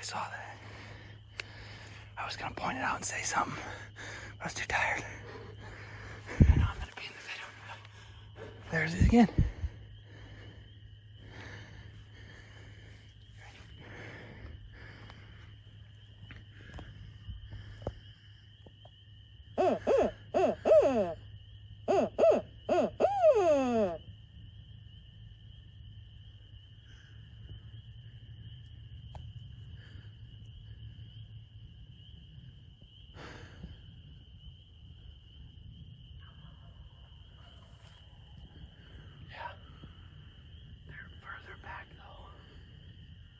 I saw that. I was gonna point it out and say something, but I was too tired. I know I'm gonna be in the video. There's it again.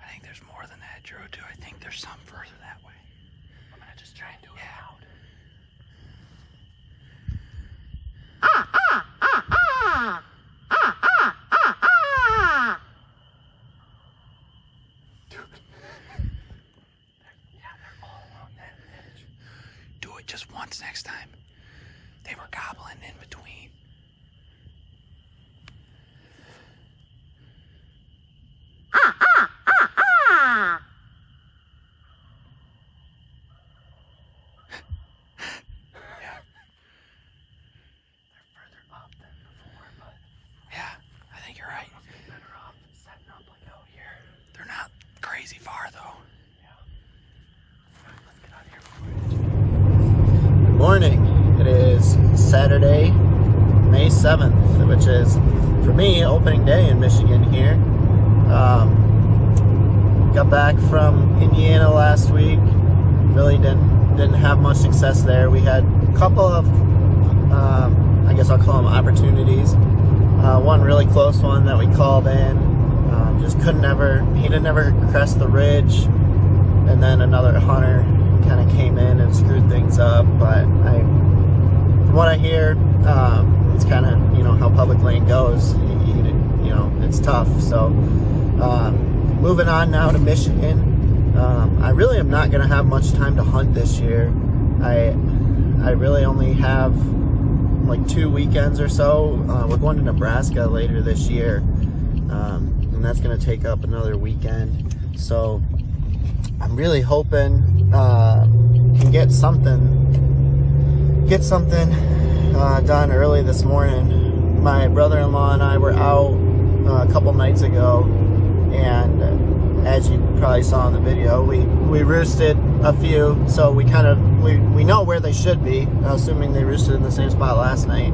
I think there's more than that, Drew, too. I think there's some further that way. I'm gonna just try and do it loud. Dude. Yeah, they're all along that edge. Do it just once next time. They were gobbling in between. You're right. Better off setting up like out here. They're not crazy far though. Yeah. Let's get out of here. Good morning. It is Saturday, May 7th, which is for me opening day in Michigan here. Got back from Indiana last week. Really didn't have much success there. We had a couple of I guess I'll call them opportunities. One really close one that we called in, just he could never crest the ridge, and then another hunter kind of came in and screwed things up. But from what I hear, it's kind of, how public land goes. It's tough. So moving on now to Michigan. I really am not going to have much time to hunt this year. I really only have like 2 weekends or so. We're going to Nebraska later this year, and that's going to take up another weekend. So I'm really hoping can get something done early this morning. My brother-in-law and I were out a couple nights ago, and as you probably saw in the video, we roosted a few, so we know where they should be, assuming they roosted in the same spot last night,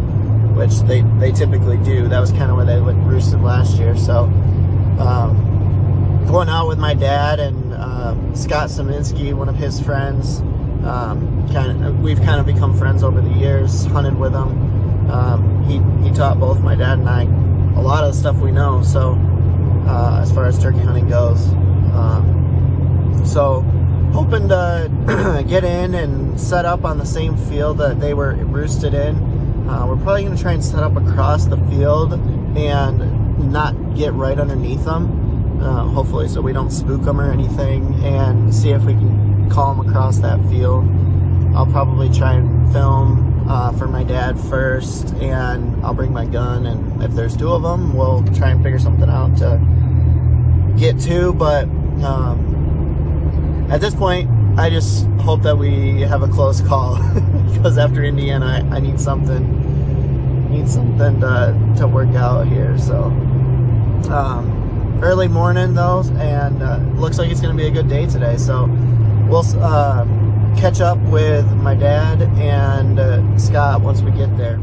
which they typically do. That was kind of where they roosted last year. So going out with my dad and Scott Saminsky, one of his friends. We've kind of become friends over the years, hunted with him. He taught both my dad and I a lot of the stuff we know, so as far as turkey hunting goes. So hoping to get in and set up on the same field that they were roosted in. We're probably going to try and set up across the field and not get right underneath them, hopefully, so we don't spook them or anything, and see if we can call them across that field. I'll probably try and film for my dad first, and I'll bring my gun, and if there's 2 of them, we'll try and figure something out to get to. But at this point, I just hope that we have a close call because after Indiana, I need something to work out here. So early morning though, and looks like it's going to be a good day today. So we'll catch up with my dad and Scott once we get there.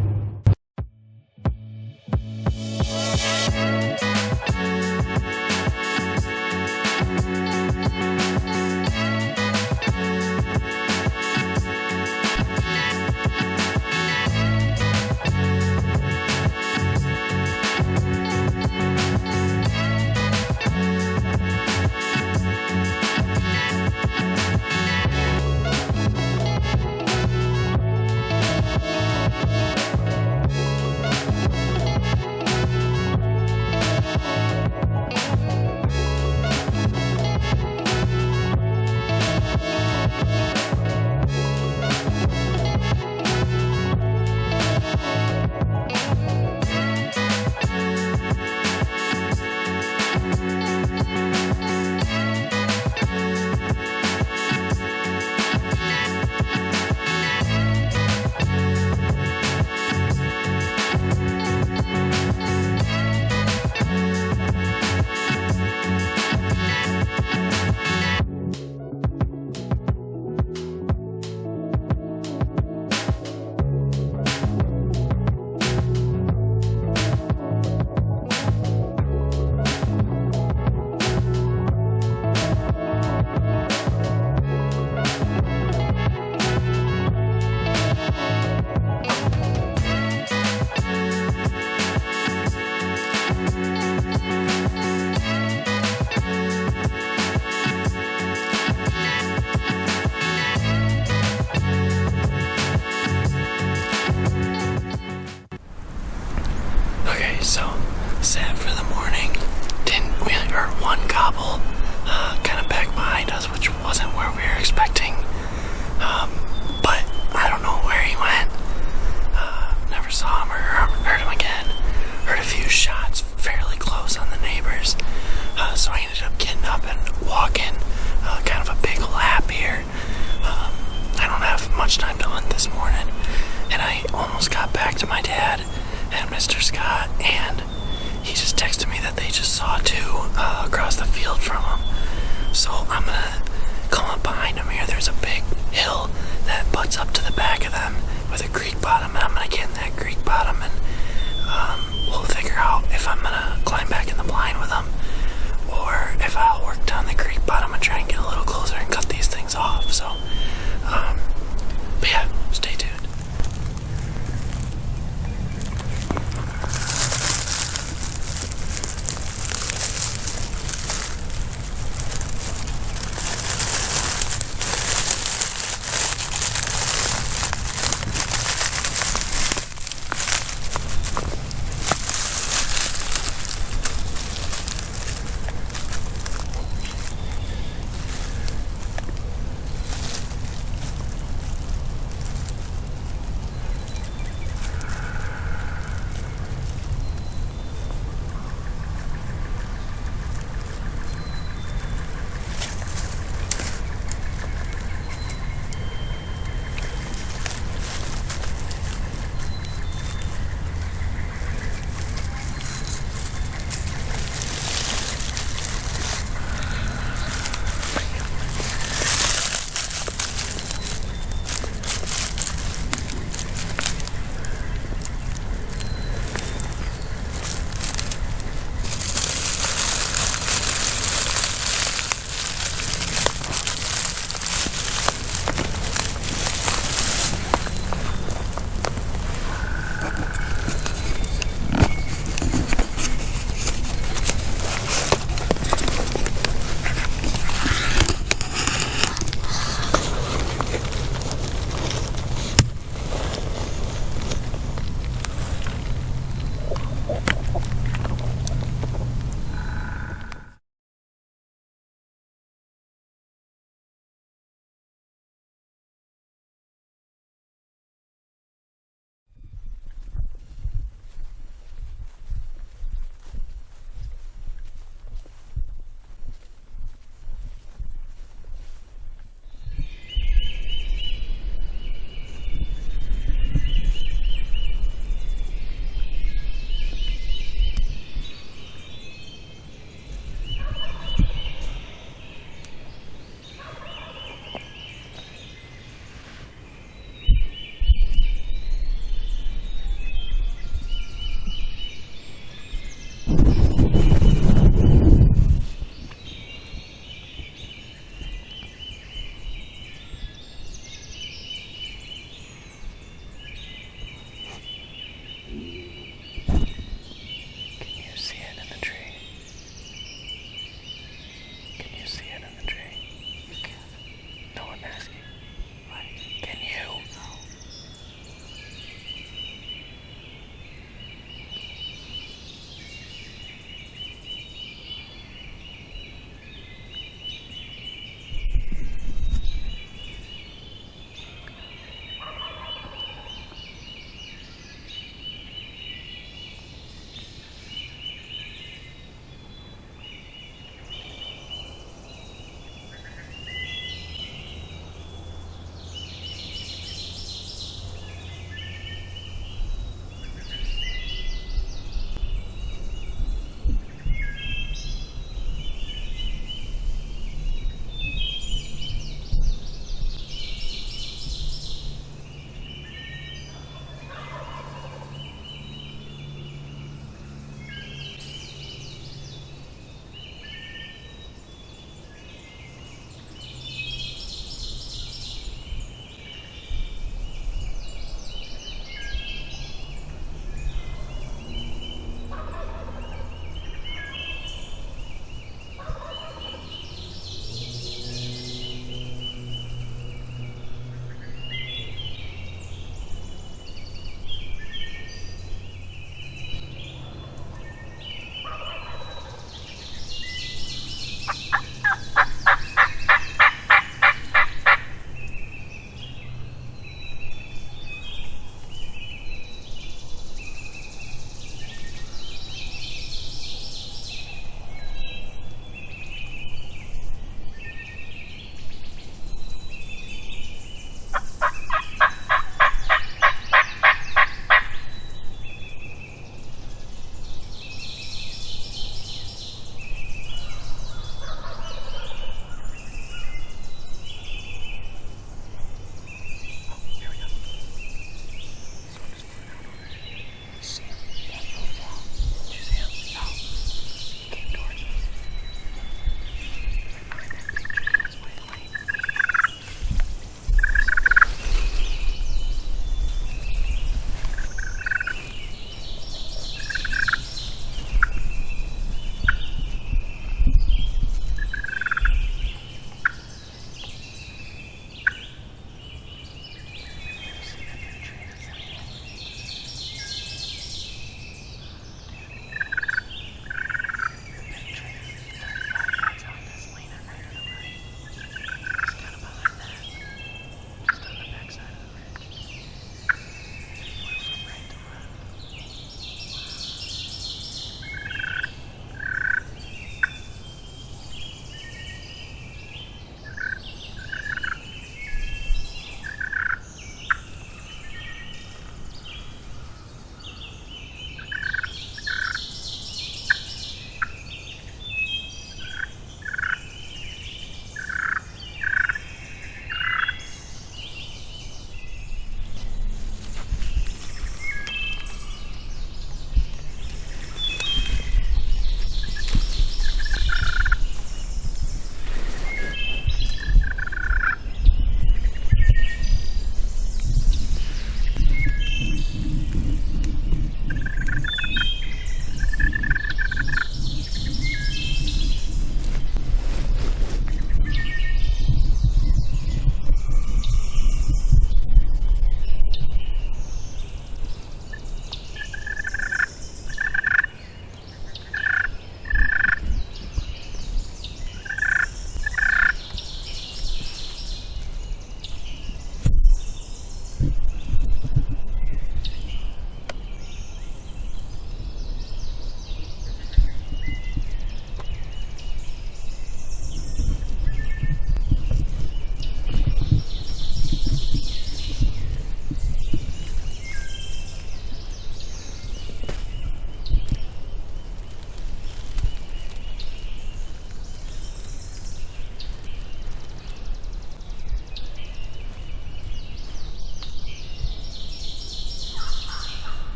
much time to hunt this morning, and I almost got back to my dad and Mr. Scott, and he just texted me that they just saw two across the field from him. So I'm gonna come up behind them here. There's a big hill that butts up to the back of them with a creek bottom, and I'm gonna get in that creek bottom, and we'll figure out if I'm gonna climb back in the blind with them, or if I'll work down the creek bottom and try and get a little closer and cut these things off. So, but yeah, stay tuned.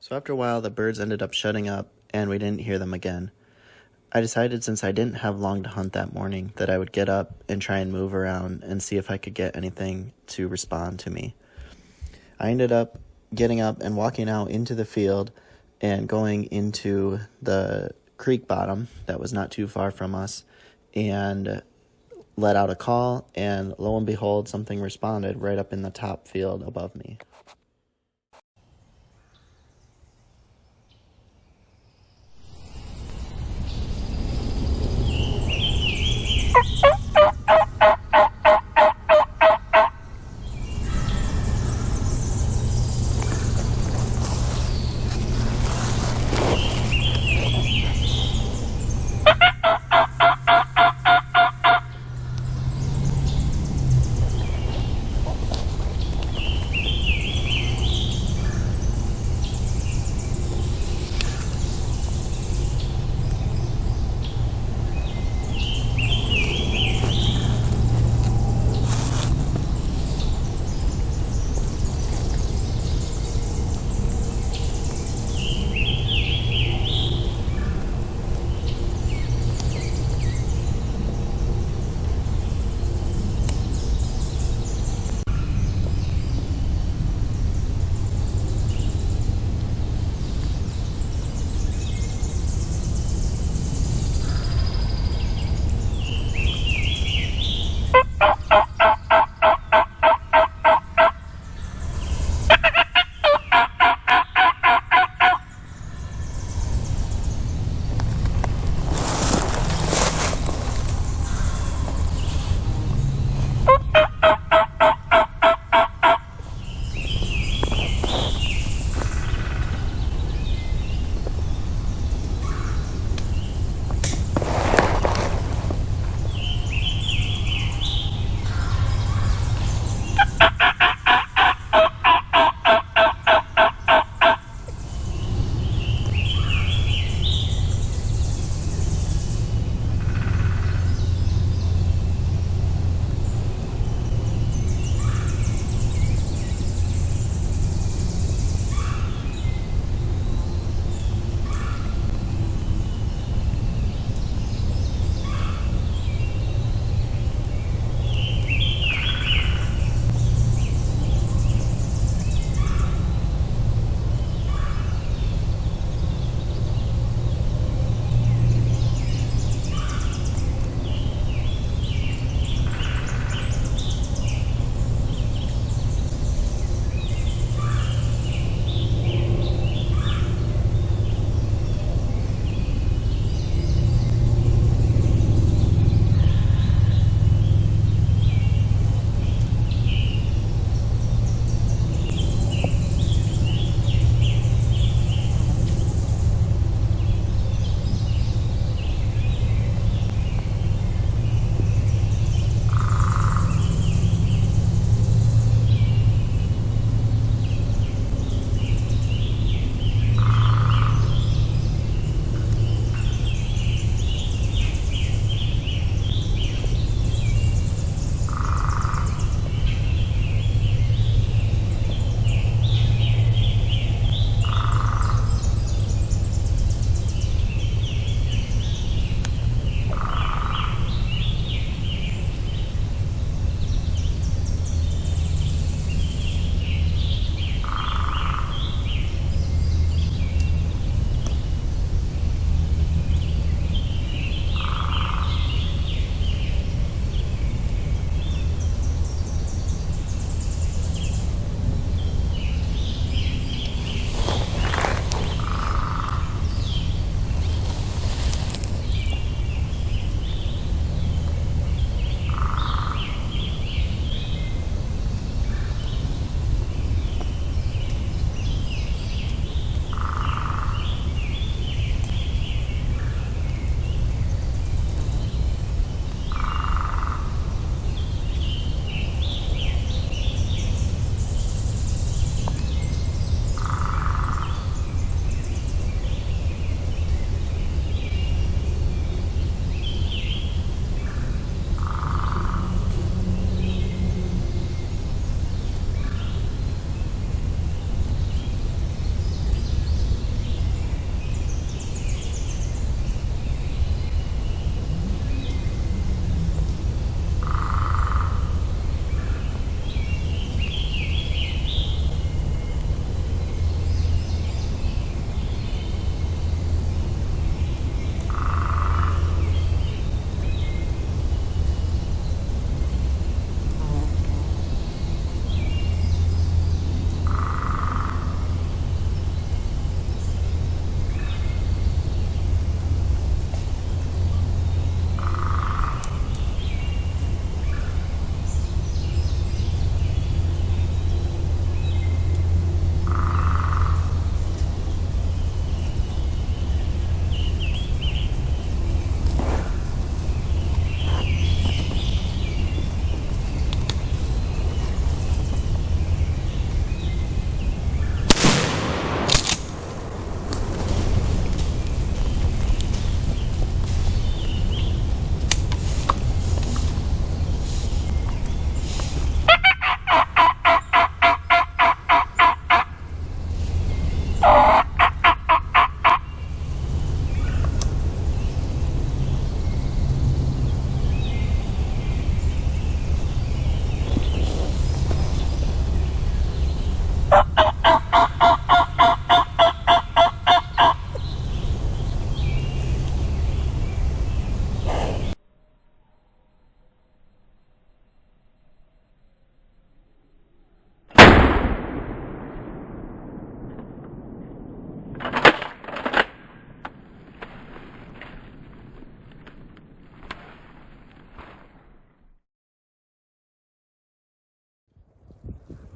So after a while, the birds ended up shutting up, and we didn't hear them again. I decided, since I didn't have long to hunt that morning, that I would get up and try and move around and see if I could get anything to respond to me. I ended up getting up and walking out into the field and going into the creek bottom that was not too far from us and let out a call, and lo and behold, something responded right up in the top field above me.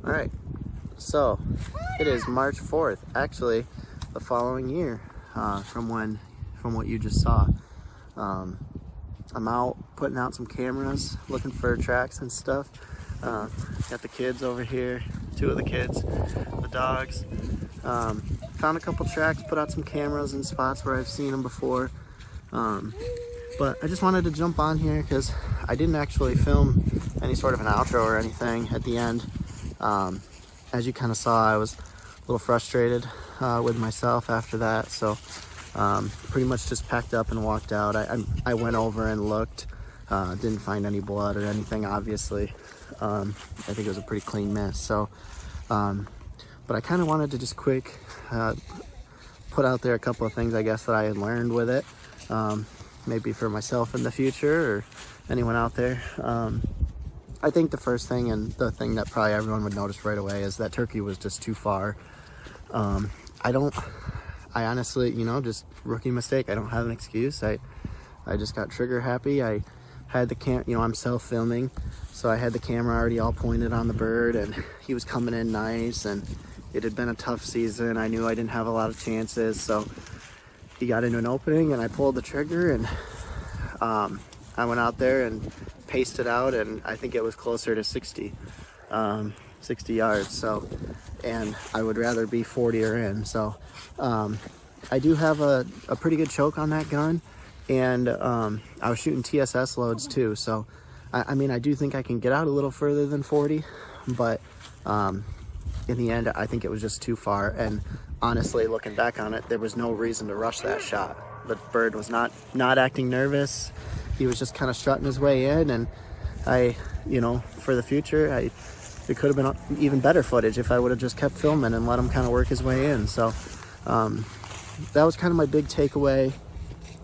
All right, so it is March 4th, actually the following year from what you just saw. I'm out putting out some cameras, looking for tracks and stuff. Got the kids over here, 2 of the kids, the dogs. Found a couple tracks, put out some cameras in spots where I've seen them before. But I just wanted to jump on here because I didn't actually film any sort of an outro or anything at the end. As you kind of saw, I was a little frustrated with myself after that, so pretty much just packed up and walked out. I went over and looked, didn't find any blood or anything, obviously. I think it was a pretty clean mess. So, but I kind of wanted to just quick put out there a couple of things, I guess, that I had learned with it, maybe for myself in the future or anyone out there. I think the first thing, and the thing that probably everyone would notice right away, is that turkey was just too far. I honestly, just rookie mistake. I don't have an excuse. I just got trigger happy. I had the I'm self-filming, so I had the camera already all pointed on the bird, and he was coming in nice, and it had been a tough season. I knew I didn't have a lot of chances, so he got into an opening, and I pulled the trigger, and I went out there and paced it out, and I think it was closer to 60 yards. So, and I would rather be 40 or in. So I do have a pretty good choke on that gun, and I was shooting TSS loads too. So I mean, I do think I can get out a little further than 40, but in the end, I think it was just too far. And honestly, looking back on it, there was no reason to rush that shot. The bird was not acting nervous. He was just kind of strutting his way in, and for the future, it could have been even better footage if I would have just kept filming and let him kind of work his way in. So that was kind of my big takeaway.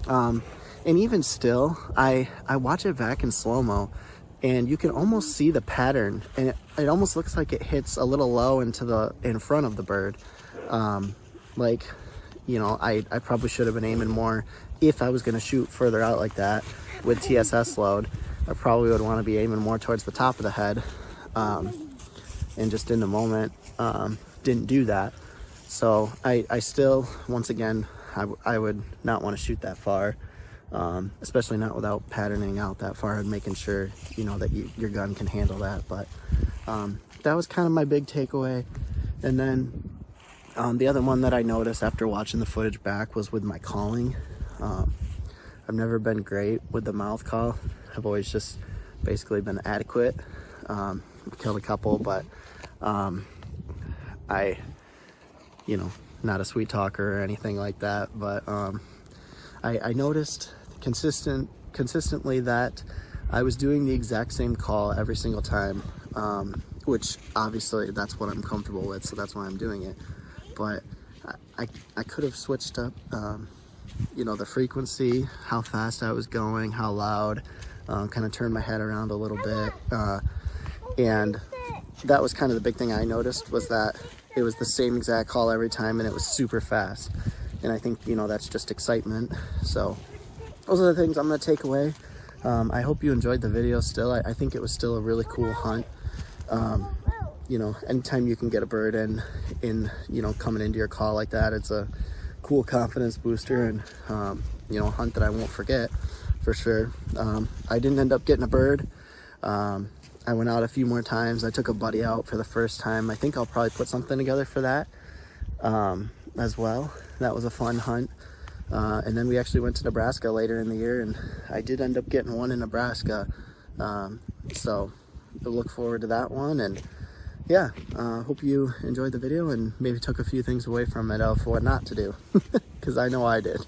And even still, I watch it back in slow-mo, and you can almost see the pattern, and it almost looks like it hits a little low in front of the bird. I probably should have been aiming more. If I was going to shoot further out like that with TSS load, I probably would want to be aiming more towards the top of the head, and just in the moment didn't do that. So I still, once again, I would not want to shoot that far, especially not without patterning out that far and making sure that your gun can handle that. But that was kind of my big takeaway. And then the other one that I noticed after watching the footage back was with my calling. I've never been great with the mouth call. I've always just basically been adequate. Killed a couple, but I not a sweet talker or anything like that. But I noticed consistently that I was doing the exact same call every single time, which obviously that's what I'm comfortable with, so that's why I'm doing it. But I could have switched up the frequency, how fast I was going, how loud, kind of turned my head around a little bit, and that was kind of the big thing I noticed, was that it was the same exact call every time, and it was super fast. And I think that's just excitement. So those are the things I'm going to take away. I hope you enjoyed the video still. I think it was still a really cool hunt. Anytime you can get a bird in coming into your call like that, it's a cool confidence booster, and a hunt that I won't forget for sure. I didn't end up getting a bird. I went out a few more times. I took a buddy out for the first time. I think I'll probably put something together for that as well. That was a fun hunt. And then we actually went to Nebraska later in the year, and I did end up getting one in Nebraska. So I look forward to that one. And yeah, hope you enjoyed the video and maybe took a few things away from it of what not to do, because I know I did.